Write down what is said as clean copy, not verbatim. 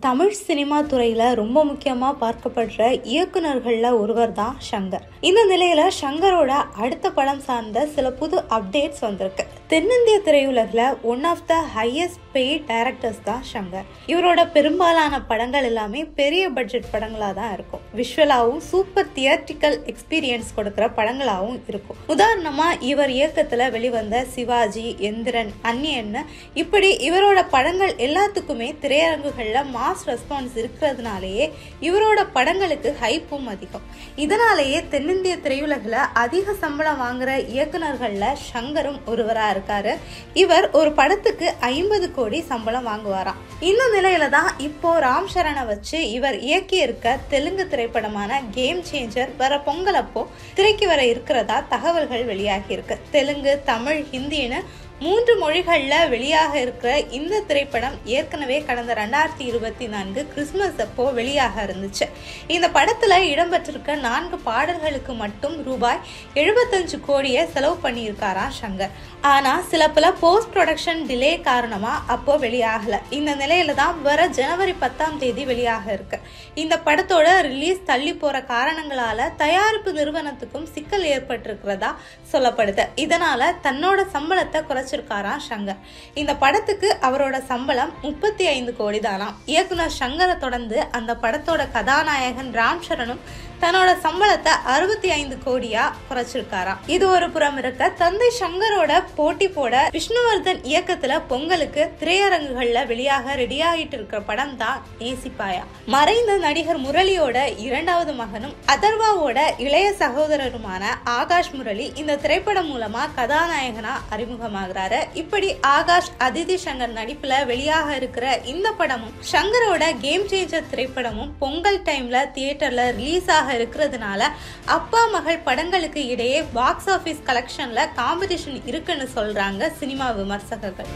Tamil cinema துறையில ரொம்ப முக்கியமா பார்க்கப்படுற இயக்குனர்கள்ல ஒருவர் தான் சங்கர். இந்த நிலையில சங்கரோட அடுத்த படம் சார்ந்த சில புது அப்டேட்ஸ் வந்திருக்கு. தென்னிந்திய திரையுலகில் one of the highest paid directors தான் சங்கர். இவரோட பெரும்பாலான படங்கள் எல்லாமே பெரிய பட்ஜெட் படங்களா தான் இருக்கும். விஷுவலாவும் சூப்பர் தியேட்ரிக்கல் எக்ஸ்பீரியன்ஸ் கொடுக்கிற படங்களாகவும் இருக்கும். உதாரணமா இவர் இயக்கத்துல வெளிவந்த சிவாஜி, எந்திரன், அந்நியன் இப்படி இவரோட படங்கள் எல்லாத்துக்குமே திரையரங்குகள்ல மாஸ் ரெஸ்பான்ஸ் இருக்கிறதுனாலேயே இவரோட படங்களுக்கு ஹைப்பும் அதிகம். இதனாலேயே தென்னிந்திய திரையுலகில் அதிக சம்பளம் வாங்குற இயக்குனர்கள்ல சங்கரும் ஒருவரா இருக்காரு. இவர் ஒரு படத்துக்கு 50 கோடி சம்பளம் வாங்குவாராம். இந்த நிலையில தான் இப்போ ராம் சரணை வச்சு இவர் இயக்கி இருக்க தெலுங்கு திரைப்படமான கேம் சேஞ்சர் வர பொங்கலப்போ திரைக்கு வர இருக்கிறதா தகவல்கள் வெளியாகி இருக்கு. தெலுங்கு, தமிழ், ஹிந்தின்னு 3 மொழிகள்ல வெளியாக இருக்கிற இந்த திரைப்படம் ஏற்கனவே கடந்த 2024 கிறிஸ்துமஸ் அப்போ வெளியாக இருந்துச்சு. இந்த படத்துல இடம்பெற்றிருக்க 4 பாடல்களுக்கு மட்டும் ரூபாய் 75 கோடியை செலவு பண்ணியிருக்காராம் சங்கர். ஆனா சில பல போஸ்ட் ப்ரொடக்ஷன் டிலே காரணமா அப்போ வெளியாகல. இந்த நிலையில தான் வர ஜனவரி 10ஆம் தேதி வெளியாக இருக்கு. இந்த படத்தோட ரிலீஸ் தள்ளி போற காரணங்களால தயாரிப்பு நிறுவனத்துக்கும் சிக்கல் ஏற்பட்டிருக்கிறதா சொல்லப்படுது. இதனால தன்னோட சம்பளத்தை குறைச்சிருக்காராம் சங்கர். இந்த படத்துக்கு அவரோட சம்பளம் 35 கோடி தானாம். இயக்குனர் சங்கரை தொடர்ந்து அந்த படத்தோட கதாநாயகன் ராம் சரணும் தன்னோட சம்பளத்தை 65 கோடியா குறைச்சிருக்காராம். இது ஒரு புறம் இருக்க, தந்தை சங்கரோட போட்டி போட விஷ்ணுவர்தன் இயக்கத்துல பொங்கலுக்கு திரையரங்குகள்ல வெளியாக ரெடியாகிட்டு இருக்கிற படம் தான் நேசிப்பாயா. மறைந்த நடிகர் முரளியோட 2வது மகனும் அதர்வாவோட இளைய சகோதரருமான ஆகாஷ் முரளி இந்த திரைப்படம் மூலமா கதாநாயகனா அறிமுகமாகிறாரு. இப்படி ஆகாஷ், அதிதி சங்கர் நடிப்புல வெளியாக இருக்கிற இந்த படமும் சங்கரோட கேம் சேஞ்சர் திரைப்படமும் பொங்கல் டைம்ல தியேட்டர்ல ரிலீஸ் ஆக இருக்கிறதுனால அப்பா மகள் படங்களுக்கு இடையே பாக்ஸ் ஆபீஸ் கலெக்ஷன்ல காம்படிஷன் இருக்குன்னு சொல்றாங்க சினிமா விமர்சகர்கள்.